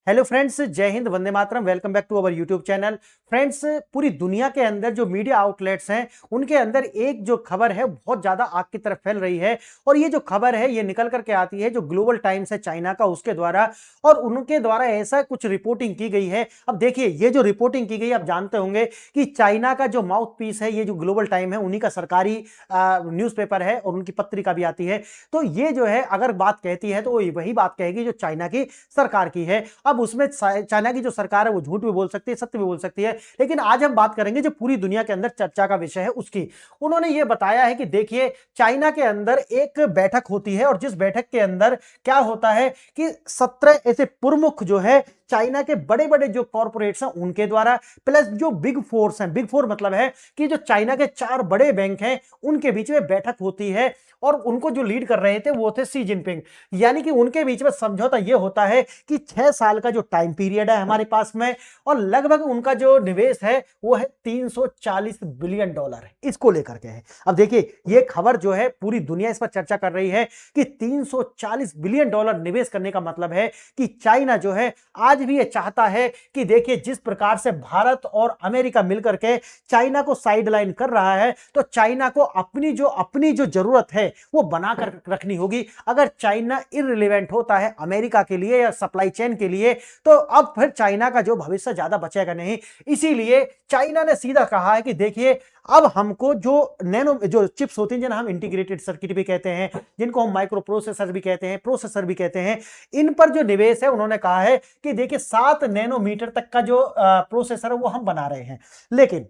Hello friends, जय हिंद, वंदे मातरम। Welcome back to our YouTube channel. Friends, पूरी दुनिया के अंदर जो मीडिया आउटलेट्स हैं उनके अंदर एक जो खबर है बहुत ज्यादा आग की तरफ फैल रही है। और ये जो खबर है ये निकल करके आती है जो ग्लोबल टाइम्स है चाइना का, उसके द्वारा। और उनके द्वारा ऐसा कुछ रिपोर्टिंग की गई है। अब देखिए, ये जो रिपोर्टिंग की गई, आप जानते होंगे कि चाइना का जो माउथ पीस है ये जो ग्लोबल टाइम है उन्हीं का सरकारी न्यूज़पेपर है और उनकी पत्रिका भी आती है। तो ये जो है अगर बात कहती है तो वही बात कहेगी जो चाइना की सरकार की है। अब उसमें चाइना की जो सरकार है वो झूठ भी बोल सकती है, सत्य भी बोल सकती है, लेकिन आज हम बात करेंगे जो पूरी दुनिया के अंदर चर्चा का विषय है उसकी। उन्होंने ये बताया है कि देखिए, चाइना के अंदर एक बैठक होती है और जिस बैठक के अंदर क्या होता है कि 17 ऐसे प्रमुख जो है चाइना के बड़े बड़े जो कॉर्पोरेट्स हैं उनके द्वारा, प्लस जो बिग फोर्स हैं, बिग फोर मतलब है कि जो चाइना के 4 बड़े बैंक हैं उनके बीच में बैठक होती है। और उनको जो लीड कर रहे थे वो थे शी जिनपिंग। यानी कि उनके बीच में समझौता ये होता है कि 6 साल का जो टाइम पीरियड है हमारे पास में, और लगभग उनका जो निवेश है वो है $340 बिलियन इसको लेकर के है। अब देखिए, ये खबर जो है पूरी दुनिया इस पर चर्चा कर रही है कि $340 बिलियन निवेश करने का मतलब है कि चाइना जो है आज भी ये चाहता है कि देखिए, जिस प्रकार से भारत और अमेरिका मिलकर के चाइना को साइडलाइन कर रहा है, तो चाइना को अपनी जो जरूरत है वो बनाकर रखनी होगी। अगर चाइना इररिलेवेंट होता है अमेरिका के लिए या सप्लाई चेन के लिए, तो अब फिर चाइना का जो भविष्य ज्यादा बचेगा नहीं। इसीलिए चाइना ने सीधा कहा है कि देखिए, अब हमको जो चिप्स होती हैं, जिन्हें हम इंटीग्रेटेड सर्किट भी कहते हैं, जिनको हम माइक्रो प्रोसेसर भी कहते हैं, प्रोसेसर भी कहते हैं, इन पर जो निवेश है उन्होंने कहा है कि देखिए 7 नैनोमीटर तक का जो प्रोसेसर है वो हम बना रहे हैं। लेकिन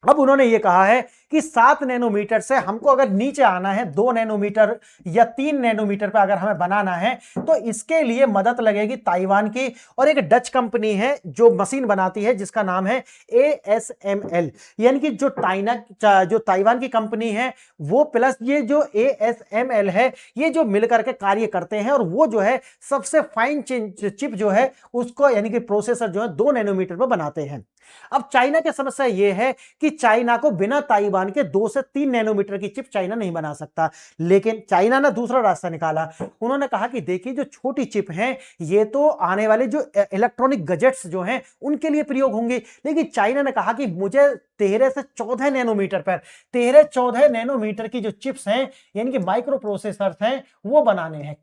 अब उन्होंने ये कहा है कि 7 नैनोमीटर से हमको अगर नीचे आना है 2 नैनोमीटर या 3 नैनोमीटर पे अगर हमें बनाना है, तो इसके लिए मदद लगेगी ताइवान की। और एक डच कंपनी है जो मशीन बनाती है जिसका नाम है ASML। यानी कि जो ताइवान की कंपनी है वो प्लस ये जो ASML है, ये जो मिलकर के कार्य करते हैं और वो जो है सबसे फाइन चिप जो है उसको, यानी कि प्रोसेसर जो है 2 नैनोमीटर पर बनाते हैं। अब चाइना की समस्या यह है कि चाइना को बिना ताइवान के 2 से 3 नैनोमीटर की चिप चाइना नहीं बना सकता। लेकिन चाइना ने दूसरा रास्ता निकाला। उन्होंने कहा कि देखिए, जो छोटी चिप हैं ये तो आने वाले जो इलेक्ट्रॉनिक गैजेट्स जो हैं उनके लिए प्रयोग होंगे। लेकिन चाइना ने कहा कि मुझे 13 से 14 नैनोमीटर पर 13-14 नैनोमीटर की जो चिप्स हैं, यानी कि माइक्रो प्रोसेसर हैं, वो बनाने हैं।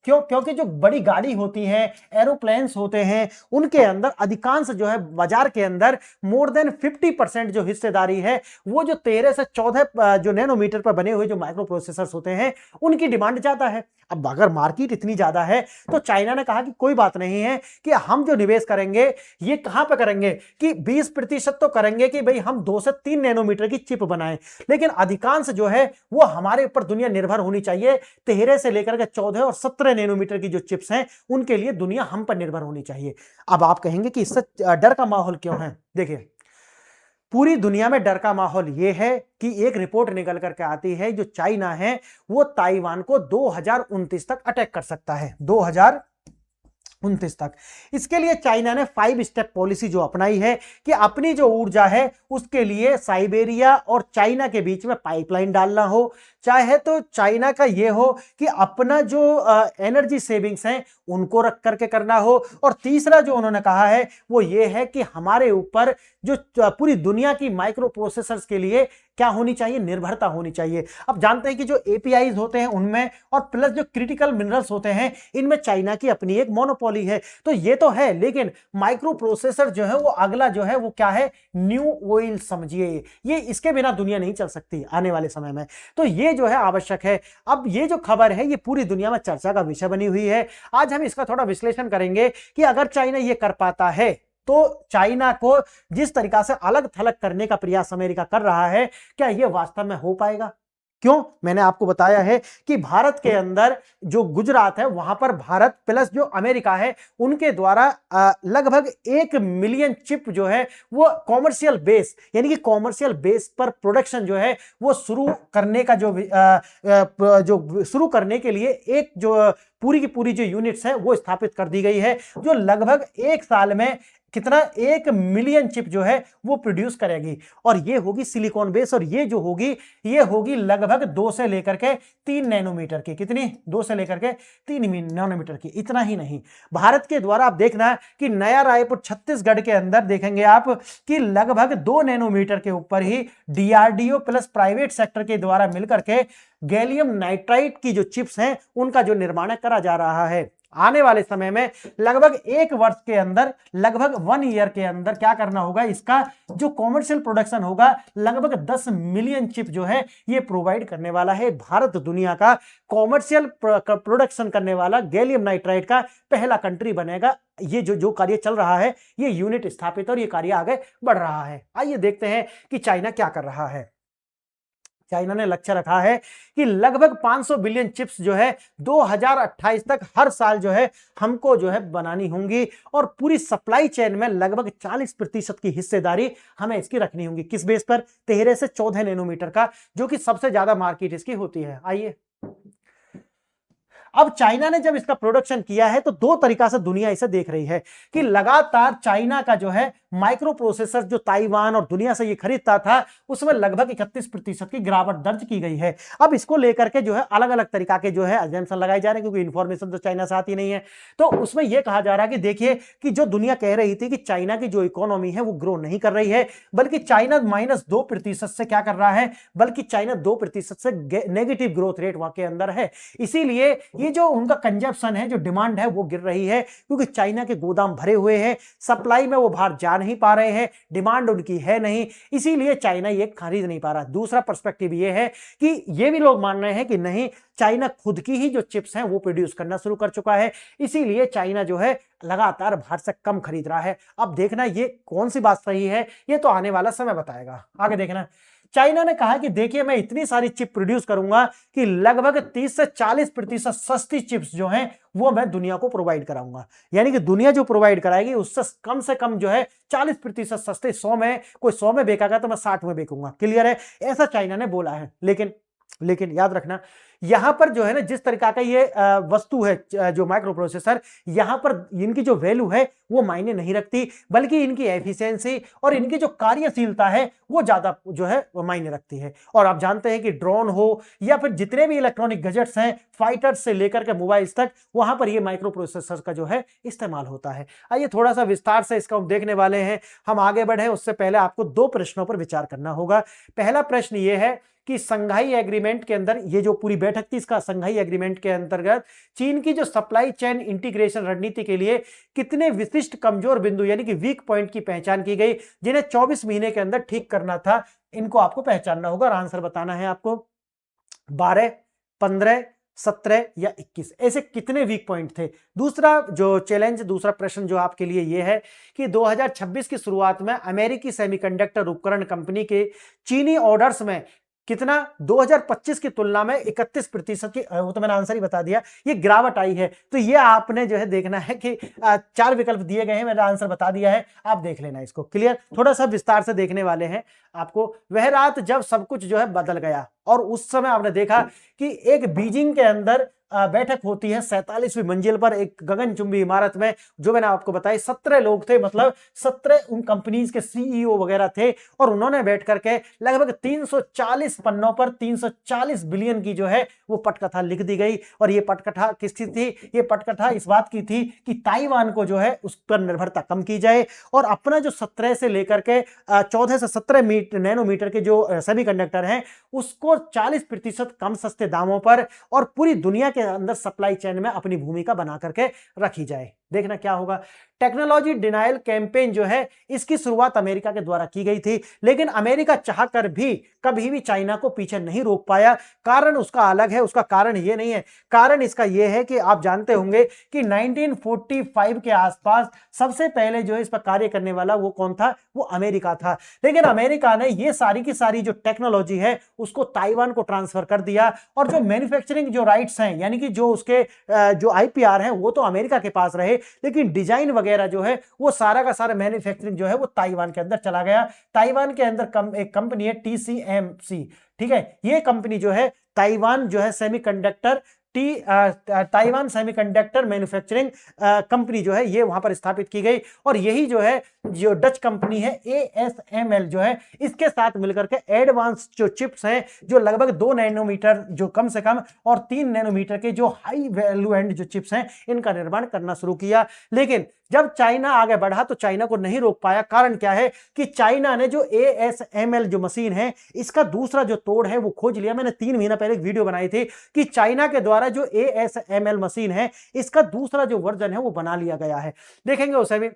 क्योंकि जो बड़ी गाड़ी होती है, एरोप्लेन्स होते हैं, उनके अंदर अधिकांश जो है बाजार के अंदर मोर देन 50% जो हिस्सेदारी है वो जो 13 से 14 जो नैनोमीटर पर बने हुए जो माइक्रो प्रोसेसर्स होते हैं उनकी डिमांड ज्यादा है। अब अगर मार्केट इतनी ज्यादा है तो चाइना ने कहा कि कोई बात नहीं है कि हम जो निवेश करेंगे ये कहां पर करेंगे कि 20% तो करेंगे कि भाई हम 2 से 3 नैनोमीटर की चिप बनाएं, लेकिन अधिकांश जो है वो हमारे ऊपर दुनिया निर्भर होनी चाहिए। 13 से लेकर के 14 और 17 नैनोमीटर की जो चिप्स हैं उनके लिए दुनिया हम पर निर्भर होनी चाहिए। अब आप कहेंगे कि इससे डर का माहौल क्यों है? देखिए, पूरी दुनिया में डर का माहौल यह है कि एक रिपोर्ट निकल करके आती है जो चाइना है वो ताइवान को 2029 तक अटैक कर सकता है। 2029 तक। इसके लिए चाइना ने 5 स्टेप पॉलिसी जो अपनाई है कि अपनी जो ऊर्जा है उसके लिए साइबेरिया और चाइना के बीच में पाइपलाइन डालना हो, चाहे तो चाइना का ये हो कि अपना जो एनर्जी सेविंग्स हैं उनको रख करके करना हो, और तीसरा जो उन्होंने कहा है वो ये है कि हमारे ऊपर जो पूरी दुनिया की माइक्रो प्रोसेसर्स के लिए क्या होनी चाहिए, निर्भरता होनी चाहिए। अब जानते हैं कि जो एपीआईज होते हैं उनमें और प्लस जो क्रिटिकल मिनरल्स होते हैं इनमें चाइना की अपनी एक मोनोपोली है। तो ये तो है, लेकिन माइक्रो प्रोसेसर जो है वो अगला जो है वो क्या है, न्यू ऑयल समझिए। ये इसके बिना दुनिया नहीं चल सकती आने वाले समय में। तो ये जो है आवश्यक है। अब ये जो खबर है ये पूरी दुनिया में चर्चा का विषय बनी हुई है। आज हम इसका थोड़ा विश्लेषण करेंगे कि अगर चाइना ये कर पाता है तो चाइना को जिस तरीका से अलग थलग करने का प्रयास अमेरिका कर रहा है, क्या यह वास्तव में हो पाएगा? क्यों? मैंने आपको बताया है कि भारत के अंदर जो गुजरात है वहां पर भारत प्लस जो अमेरिका है उनके द्वारा लगभग 1 मिलियन चिप जो है वो कॉमर्शियल बेस, यानी कि कॉमर्शियल बेस पर प्रोडक्शन जो है वो शुरू करने का जो शुरू करने के लिए एक जो पूरी की पूरी जो यूनिट्स है वो स्थापित कर दी गई है, जो लगभग 1 साल में कितना 1 मिलियन चिप जो है वो प्रोड्यूस करेगी, और ये होगी सिलिकॉन बेस, और ये जो होगी ये होगी लगभग 2 से लेकर के 3 नैनोमीटर की। कितनी? 2 से लेकर के 3 नैनोमीटर की। इतना ही नहीं, भारत के द्वारा आप देखना कि नया रायपुर छत्तीसगढ़ के अंदर देखेंगे आप कि लगभग 2 नैनोमीटर के ऊपर ही डीआरडीओ प्लस प्राइवेट सेक्टर के द्वारा मिलकर के गैलियम नाइट्राइड की जो चिप्स हैं उनका जो निर्माण करा जा रहा है। आने वाले समय में लगभग 1 वर्ष के अंदर, लगभग 1 ईयर के अंदर क्या करना होगा, इसका जो कॉमर्शियल प्रोडक्शन होगा लगभग 10 मिलियन चिप जो है ये प्रोवाइड करने वाला है। भारत दुनिया का कॉमर्शियल प्रोडक्शन करने वाला गैलियम नाइट्राइड का पहला कंट्री बनेगा। ये जो कार्य चल रहा है, ये यूनिट स्थापित और ये कार्य आगे बढ़ रहा है। आइए देखते हैं कि चाइना क्या कर रहा है। चाइना ने लक्ष्य रखा है कि लगभग 500 बिलियन चिप्स जो है 2028 तक हर साल जो है हमको जो है बनानी होंगी, और पूरी सप्लाई चेन में लगभग 40% की हिस्सेदारी हमें इसकी रखनी होगी। किस बेस पर? 13 से 14 नैनोमीटर का, जो कि सबसे ज्यादा मार्केट इसकी होती है। आइए, अब चाइना ने जब इसका प्रोडक्शन किया है तो 2 तरीका से दुनिया इसे देख रही है कि लगातार चाइना का जो है माइक्रो प्रोसेसर जो ताइवान और दुनिया से ये खरीदता था उसमें लगभग 31% की गिरावट दर्ज की गई है। अब इसको लेकर के जो है अलग अलग तरीका के जो है अजम्पशन लगाए जा रहे हैं, क्योंकि इंफॉर्मेशन तो चाइना से आती नहीं है। तो उसमें यह कहा जा रहा है कि देखिए कि जो दुनिया कह रही थी कि चाइना की जो इकोनॉमी है वो ग्रो नहीं कर रही है, बल्कि चाइना -2% से क्या कर रहा है, बल्कि चाइना 2% से नेगेटिव ग्रोथ रेट वहां के अंदर है। इसीलिए ये जो उनका कंजप्शन है, जो डिमांड है वो गिर रही है, क्योंकि चाइना के गोदाम भरे हुए हैं, सप्लाई में वो बाहर जा नहीं पा रहे हैं, डिमांड उनकी है नहीं, इसीलिए चाइना ये खरीद नहीं पा रहा। दूसरा पर्सपेक्टिव ये है कि ये भी लोग मान रहे हैं कि नहीं, चाइना खुद की ही जो चिप्स हैं वो प्रोड्यूस करना शुरू कर चुका है, इसीलिए चाइना जो है लगातार बाहर से कम खरीद रहा है। अब देखना ये कौन सी बात सही है, ये तो आने वाला समय बताएगा। आगे देखना, चाइना ने कहा कि देखिए मैं इतनी सारी चिप प्रोड्यूस करूंगा कि लगभग 30 से 40% सस्ती चिप्स जो हैं वो मैं दुनिया को प्रोवाइड कराऊंगा। यानी कि दुनिया जो प्रोवाइड कराएगी उससे कम जो है 40% सस्ते। 100 में कोई 100 में बेचेगा तो मैं 60 में बेचूंगा। क्लियर है? ऐसा चाइना ने बोला है। लेकिन याद रखना, यहां पर जो है ना, जिस तरीका का ये वस्तु है जो माइक्रो प्रोसेसर, यहां पर इनकी जो वैल्यू है वो मायने नहीं रखती, बल्कि इनकी एफिशिएंसी और इनकी जो कार्यशीलता है वो ज्यादा जो है मायने रखती है। और आप जानते हैं कि ड्रोन हो या फिर जितने भी इलेक्ट्रॉनिक गैजेट्स हैं, फाइटर्स से लेकर के मोबाइल्स तक, वहां पर ये माइक्रो प्रोसेसर का जो है इस्तेमाल होता है। आइए थोड़ा सा विस्तार से इसका हम देखने वाले हैं। हम आगे बढ़े उससे पहले आपको 2 प्रश्नों पर विचार करना होगा। पहला प्रश्न ये है कि संघाई एग्रीमेंट के अंदर, ये जो पूरी बैठक थी इसका संघाई एग्रीमेंट के अंतर्गत चीन की जो सप्लाई चेन इंटीग्रेशन रणनीति के लिए कितने विशिष्ट कमजोर बिंदु यानी कि वीक पॉइंट की पहचान की गई, जिन्हें 24 महीने के अंदर ठीक करना था। इनको आपको पहचानना होगा और आंसर बताना है आपको। 12, 15, 17 या 21, ऐसे कितने वीक पॉइंट थे। दूसरा जो चैलेंज, दूसरा प्रश्न जो आपके लिए यह है कि 2026 की शुरुआत में अमेरिकी सेमीकंडक्टर उपकरण कंपनी के चीनी ऑर्डर्स में कितना 2025 की तुलना में 31% की, वो तो मैंने आंसर ही बता दिया, ये गिरावट आई है। तो ये आपने जो है देखना है कि 4 विकल्प दिए गए हैं, मैंने आंसर बता दिया है, आप देख लेना इसको। क्लियर? थोड़ा सा विस्तार से देखने वाले हैं आपको। वह रात जब सब कुछ जो है बदल गया, और उस समय आपने देखा कि एक बीजिंग के अंदर बैठक होती है 47वीं मंजिल पर एक गगनचुंबी इमारत में, जो मैंने आपको बताया 17 लोग थे, मतलब 17 उन कंपनीज के सीईओ वगैरह थे, और उन्होंने बैठ करके लगभग 340 पन्नों पर 340 बिलियन की जो है वो पटकथा लिख दी गई। और ये पटकथा किसकी थी? ये पटकथा इस बात की थी कि ताइवान को जो है उस पर निर्भरता कम की जाए, और अपना जो 17 से लेकर के 14 से 17 नैनोमीटर के जो सेमीकंडक्टर हैं उसको 40% कम सस्ते दामों पर और पूरी दुनिया के अंदर सप्लाई चेन में अपनी भूमिका बना करके रखी जाए। देखना क्या होगा। टेक्नोलॉजी डिनायल कैंपेन जो है इसकी शुरुआत अमेरिका के द्वारा की गई थी, लेकिन अमेरिका चाहकर भी कभी भी चाइना को पीछे नहीं रोक पाया। कारण उसका अलग है, उसका कारण ये नहीं है। कारण इसका ये है कि आप जानते होंगे कि 1945 के आसपास सबसे पहले जो है इस पर कार्य करने वाला वो कौन था? वो अमेरिका था। लेकिन अमेरिका ने ये सारी की सारी जो टेक्नोलॉजी है उसको ताइवान को ट्रांसफर कर दिया, और जो मैन्युफैक्चरिंग जो राइट्स हैं यानी कि जो उसके जो आईपीआर हैं वो तो अमेरिका के पास रहे, लेकिन डिजाइन वगैरह जो है वो सारा का सारा मैन्युफैक्चरिंग जो है वो ताइवान के अंदर चला गया। ताइवान के अंदर एक कंपनी है TSMC, ठीक है, ये कंपनी जो है ताइवान जो है semiconductor Taiwan semiconductor manufacturing company जो है ये वहां पर स्थापित की गई। और यही जो है जो डच कंपनी है ASML जो है इसके साथ मिलकर के एडवांस जो चिप्स हैं जो लगभग 2 नैनोमीटर जो कम से कम और 3 नैनोमीटर के जो हाई वैल्यू एंड जो चिप्स हैं इनका निर्माण करना शुरू किया। लेकिन जब चाइना आगे बढ़ा तो चाइना को नहीं रोक पाया। कारण क्या है कि चाइना ने जो ASML जो मशीन है इसका दूसरा जो तोड़ है वो खोज लिया। मैंने 3 महीना पहले एक वीडियो बनाई थी कि चाइना के द्वारा जो ASML मशीन है इसका दूसरा जो वर्जन है वो बना लिया गया है, देखेंगे उसे भी।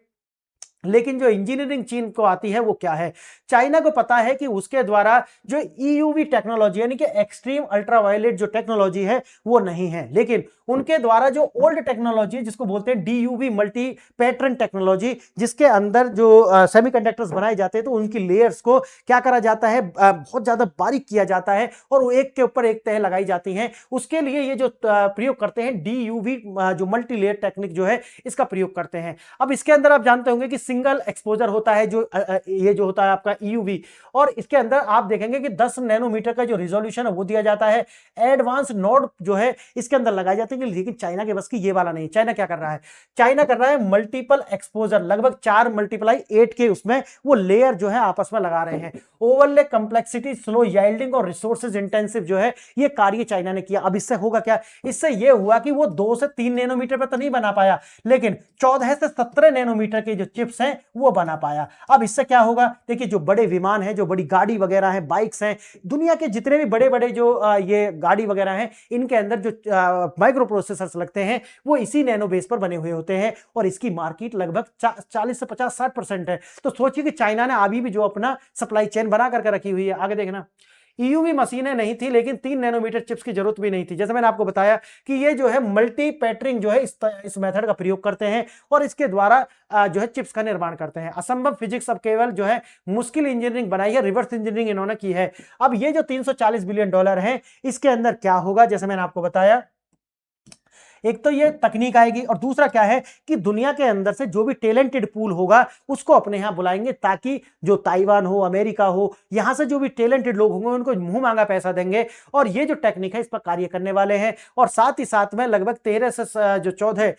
लेकिन जो इंजीनियरिंग चीन को आती है वो क्या है, चाइना को पता है कि उसके द्वारा जो EUV टेक्नोलॉजी यानी कि एक्सट्रीम अल्ट्रावायलेट जो टेक्नोलॉजी है वो नहीं है, लेकिन उनके द्वारा जो ओल्ड टेक्नोलॉजी जिसको बोलते हैं DUV मल्टी पैटर्न टेक्नोलॉजी, जिसके अंदर जो सेमीकंडक्टर्स बनाए जाते हैं तो उनकी लेयर्स को क्या करा जाता है, बहुत ज्यादा बारीक किया जाता है और वो एक के ऊपर एक तह लगाई जाती हैं। उसके लिए ये जो प्रयोग करते हैं DUV जो मल्टी लेयर टेक्निक जो है इसका प्रयोग करते हैं। अब इसके अंदर आप जानते होंगे कि सिंगल एक्सपोजर होता है जो ये जो होता है आपका EUV, और इसके अंदर आप देखेंगे कि 10 नैनोमीटर का जो रिजोल्यूशन है वो दिया जाता है। एडवांस नोड जो है इसके अंदर लगाए जाते हैं, लेकिन चाइना के बस की ये वाला नहीं। चाइना क्या कर रहा है, चाइना कर रहा है मल्टीपल एक्सपोजर, लगभग 4 × 8 के उसमें वो लेयर जो है आपस में लगा रहे हैं। ओवरले कंप्लेक्सिटी, स्लो याइल्डिंग और रिसोर्सेज इंटेंसिव जो है ये कार्य चाइना ने किया। अब इससे होगा क्या, इससे ये हुआ कि वो 2 से 3 नैनोमीटर पर तो नहीं बना पाया, लेकिन 14 से 17 नैनोमीटर के जो चिप्स हैं वो बना पाया। अब इससे क्या होगा, देखिए जो बड़े विमान हैं, जो बड़ी गाड़ी वगैरह हैं, बाइक्स हैं, दुनिया के जितने भी बड़े बड़े जो ये गाड़ी वगैरह हैं इनके अंदर जो माइक्रो प्रोसेसर्स लगते हैं वो इसी नैनो बेस पर बने हुए होते हैं और इसकी मार्केट लगभग 40 से 50-60% है। तो सोचिए कि चाइना ने अभी भी जो अपना सप्लाई चेन बना करके रखी हुई है। आगे देखना, EUV मशीनें नहीं थी लेकिन 3 नैनोमीटर चिप्स की जरूरत भी नहीं थी। जैसे मैंने आपको बताया कि ये जो है मल्टी पैटर्निंग जो है इस मेथड का प्रयोग करते हैं और इसके द्वारा जो है चिप्स का निर्माण करते हैं। असंभव फिजिक्स अब केवल जो है मुश्किल इंजीनियरिंग बनाई है, रिवर्स इंजीनियरिंग इन्होंने की है। अब ये जो $340 बिलियन है इसके अंदर क्या होगा, जैसे मैंने आपको बताया एक तो ये तकनीक आएगी और दूसरा क्या है कि दुनिया के अंदर से जो भी टैलेंटेड पूल होगा उसको अपने यहां बुलाएंगे, ताकि जो ताइवान हो, अमेरिका हो, यहां से जो भी टैलेंटेड लोग होंगे उनको मुंह मांगा पैसा देंगे और ये जो टेक्निक है इस पर कार्य करने वाले हैं। और साथ ही साथ में लगभग 13 से जो 14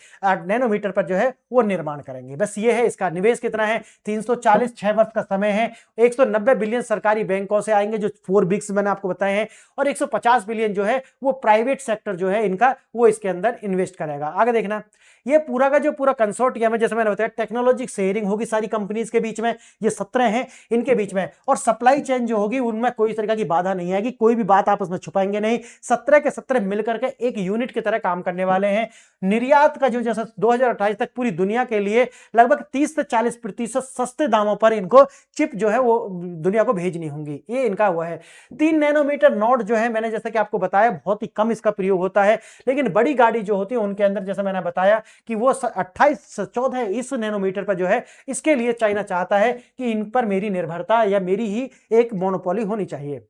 नैनोमीटर पर जो है वो निर्माण करेंगे। बस ये है, इसका निवेश कितना है, 340, 6 वर्ष का समय है। 190 बिलियन सरकारी बैंकों से आएंगे जो 4 बिग्स मैंने आपको बताए हैं, और 150 बिलियन जो है वो प्राइवेट सेक्टर जो है इनका वो इसके अंदर इन्वेस्ट करेगा। आगे देखना, ये पूरा का जो पूरा कंसोर्टियम है, जैसे मैंने बताया टेक्नोलॉजी शेयरिंग होगी सारी कंपनीज के बीच में, ये 17 हैं इनके बीच में, और सप्लाई चेन जो होगी उनमें कोई तरह की बाधा नहीं आएगी, कोई भी बात आपस में छुपाएंगे नहीं। 17 के 17 मिलकर के एक यूनिट की तरह काम करने वाले हैं। निर्यात का जो जैसे 2028 तक पूरी दुनिया के लिए लगभग 30 से 40% सस्ते दामों पर इनको चिप जो है वो दुनिया को भेजनी होंगी, ये इनका हुआ है। 3 नैनोमीटर नोड जो है मैंने जैसे कि आपको बताया बहुत ही कम इसका प्रयोग होता है, लेकिन बड़ी गाड़ी जो होती है उनके अंदर जैसे मैंने बताया कि वो 28 से 14 इस नैनोमीटर पर जो है, इसके लिए चाइना चाहता है कि इन पर मेरी निर्भरता या मेरी ही एक मोनोपोली होनी चाहिए।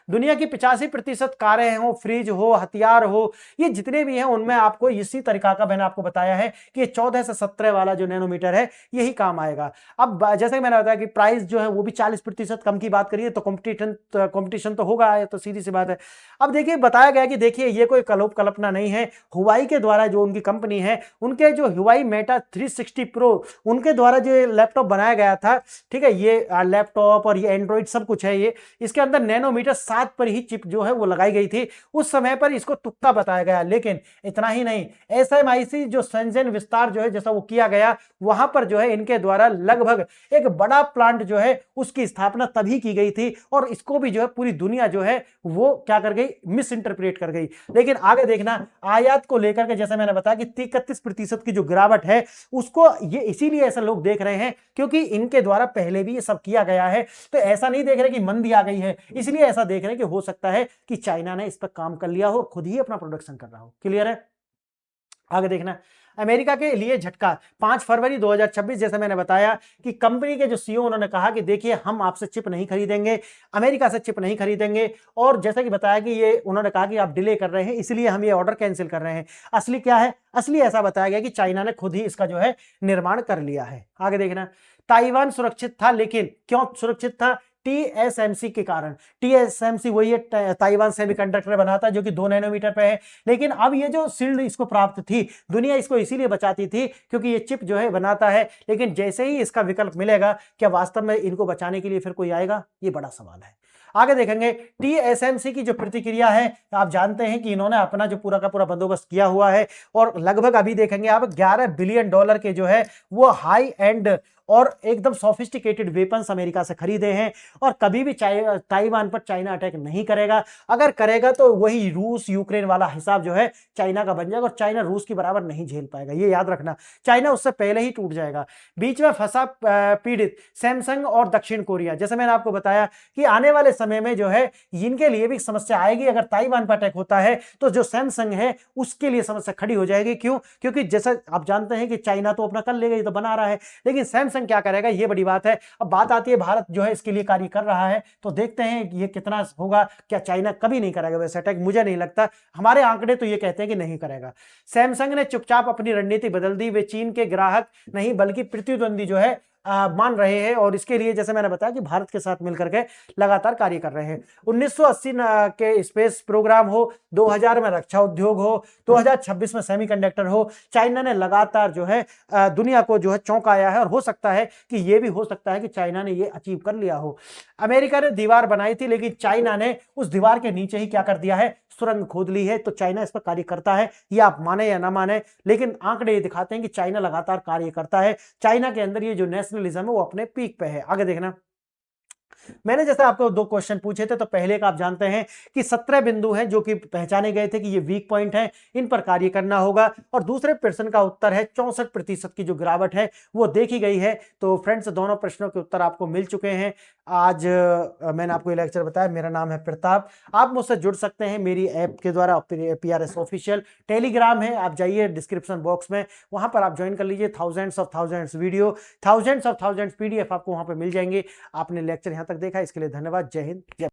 दुनिया की 85% कारें हो, फ्रिज हो, हथियार हो, ये जितने भी हैं उनमें आपको इसी तरीका का मैंने आपको बताया है कि 14 से 17 वाला जो नैनोमीटर है यही काम आएगा। अब जैसे मैंने बताया कि प्राइस जो है वो भी 40% कम की बात करिए तो कंपटीशन तो होगा, तो सीधी सी बात है। अब देखिए बताया गया कि देखिए ये कोई कल्पना नहीं है, हुआई के द्वारा जो उनकी कंपनी है उनके जो हुआई मेटा 360 प्रो उनके द्वारा जो लैपटॉप बनाया गया था, ठीक है, ये लैपटॉप और ये एंड्रॉइड सब कुछ है, ये इसके अंदर नैनोमीटर 7 पर ही चिप जो है वो लगाई गई थी। उस समय पर इसको तुक्का बताया गया, लेकिन इतना ही नहीं, SMIC जो शेंजन विस्तार जो है जैसा वो किया गया, वहां पर जो है इनके द्वारा लगभग एक बड़ा प्लांट जो है उसकी स्थापना तभी की गई थी, और इसको भी जो है पूरी दुनिया जो है वो क्या कर गई, मिस इंटरप्रेट कर गई। लेकिन आगे देखना, आयात को लेकर के जैसे मैंने बताया कि 31% की जो गिरावट है उसको ये इसीलिए ऐसा लोग देख रहे हैं क्योंकि इनके द्वारा पहले भी ये सब किया गया है, तो ऐसा नहीं देख रहे कि मंदी आ गई है, इसलिए ऐसा देख रहे हैं कि हो सकता है कि चाइना ने इस पर काम कर लिया हो, खुद ही अपना प्रोडक्शन कर रहा हो। क्लियर है? आगे देखना, अमेरिका के लिए झटका 5 फरवरी 2026, जैसे मैंने बताया कि कंपनी के जो सीईओ उन्होंने कहा कि देखिए हम आपसे चिप नहीं खरीदेंगे, अमेरिका से चिप नहीं खरीदेंगे, और जैसे कि बताया कि ये उन्होंने कहा कि आप डिले कर रहे हैं इसलिए हम ये ऑर्डर कैंसिल कर रहे हैं। असली क्या है, असली ऐसा बताया गया कि चाइना ने खुद ही इसका जो है निर्माण कर लिया है। आगे देखना, ताइवान सुरक्षित था, लेकिन क्यों सुरक्षित था, TSMC के कारण। TSMC वही है, ताइवान सेमीकंडक्टर बनाता है जो कि 2 नैनोमीटर पे है। लेकिन अब ये जो शील्ड इसको प्राप्त थी, दुनिया इसको इसीलिए बचाती थी क्योंकि ये चिप जो है बनाता है, लेकिन जैसे ही इसका विकल्प मिलेगा, क्या वास्तव में इनको बचाने के लिए फिर कोई आएगा? ये बड़ा सवाल है। आगे देखेंगे TSMC की जो प्रतिक्रिया है, आप जानते हैं कि इन्होंने अपना जो पूरा का पूरा बंदोबस्त किया हुआ है और लगभग अभी देखेंगे आप $11 बिलियन के जो है वो हाई एंड और एकदम सोफिस्टिकेटेड वेपन्स अमेरिका से खरीदे हैं और कभी भी ताइवान पर चाइना अटैक नहीं करेगा। अगर करेगा तो वही रूस यूक्रेन वाला हिसाब जो है चाइना का बन जाएगा और चाइना रूस की बराबर नहीं झेल पाएगा, ये याद रखना। चाइना उससे पहले ही टूट जाएगा। बीच में फंसा पीड़ित सैमसंग और दक्षिण कोरिया, जैसे मैंने आपको बताया कि आने वाले समय में जो है इनके लिए भी समस्या आएगी। अगर ताइवान पर अटैक होता है तो जो सैमसंग है उसके लिए समस्या खड़ी हो जाएगी। क्यों? क्योंकि जैसा आप जानते हैं कि चाइना तो अपना कर लेगा, ये तो बना रहा है, लेकिन सैमसंग क्या करेगा, ये बड़ी बात है। अब बात आती है भारत जो है इसके लिए कार्य कर रहा है, तो देखते हैं ये कितना होगा। क्या चाइना कभी नहीं करेगा वैसे अटैक? मुझे नहीं लगता, हमारे आंकड़े तो ये कहते हैं कि नहीं करेगा। सैमसंग ने चुपचाप अपनी रणनीति बदल दी, वे चीन के ग्राहक नहीं बल्कि प्रतिद्वंदी जो है मान रहे हैं और इसके लिए जैसे मैंने बताया कि भारत के साथ मिलकर के लगातार कार्य कर रहे हैं। 1980 के स्पेस प्रोग्राम हो, 2000 में रक्षा उद्योग हो, 2026 में सेमीकंडक्टर हो, चाइना ने लगातार जो है दुनिया को जो है चौंकाया है और हो सकता है कि ये भी हो सकता है कि चाइना ने ये अचीव कर लिया हो। अमेरिका ने दीवार बनाई थी, लेकिन चाइना ने उस दीवार के नीचे ही क्या कर दिया है, सुरंग खोद ली है। तो चाइना इस पर कार्य करता है, ये आप माने या ना माने, लेकिन आंकड़े ये दिखाते हैं कि चाइना लगातार कार्य करता है। चाइना के अंदर ये जो नेशनलिज्म है वो अपने पीक पे है। आगे देखना, मैंने जैसे आपको 2 क्वेश्चन पूछे थे, तो पहले का आप जानते हैं कि 17 बिंदु हैं जो कि पहचाने गए थे कि ये वीक पॉइंट हैं, इन पर कार्य करना होगा। और दूसरे प्रश्न का उत्तर है 64% की जो गिरावट है वो देखी गई है। तो फ्रेंड्स, दोनों प्रश्नों के उत्तर आपको मिल चुके हैं। आज मैंने आपको ये लेक्चर बताया। मेरा नाम है प्रताप, आप मुझसे जुड़ सकते हैं मेरी ऐप के द्वारा, PRS ऑफिशियल। टेलीग्राम है, आप जाइए डिस्क्रिप्शन बॉक्स में, वहां पर आप ज्वाइन कर लीजिए। थाउजेंड्स वीडियो, थाउजेंड्स PDF आपको वहां पर मिल जाएंगे। आपने लेक्चर यहां तक देखा, इसके लिए धन्यवाद। जय हिंद, जय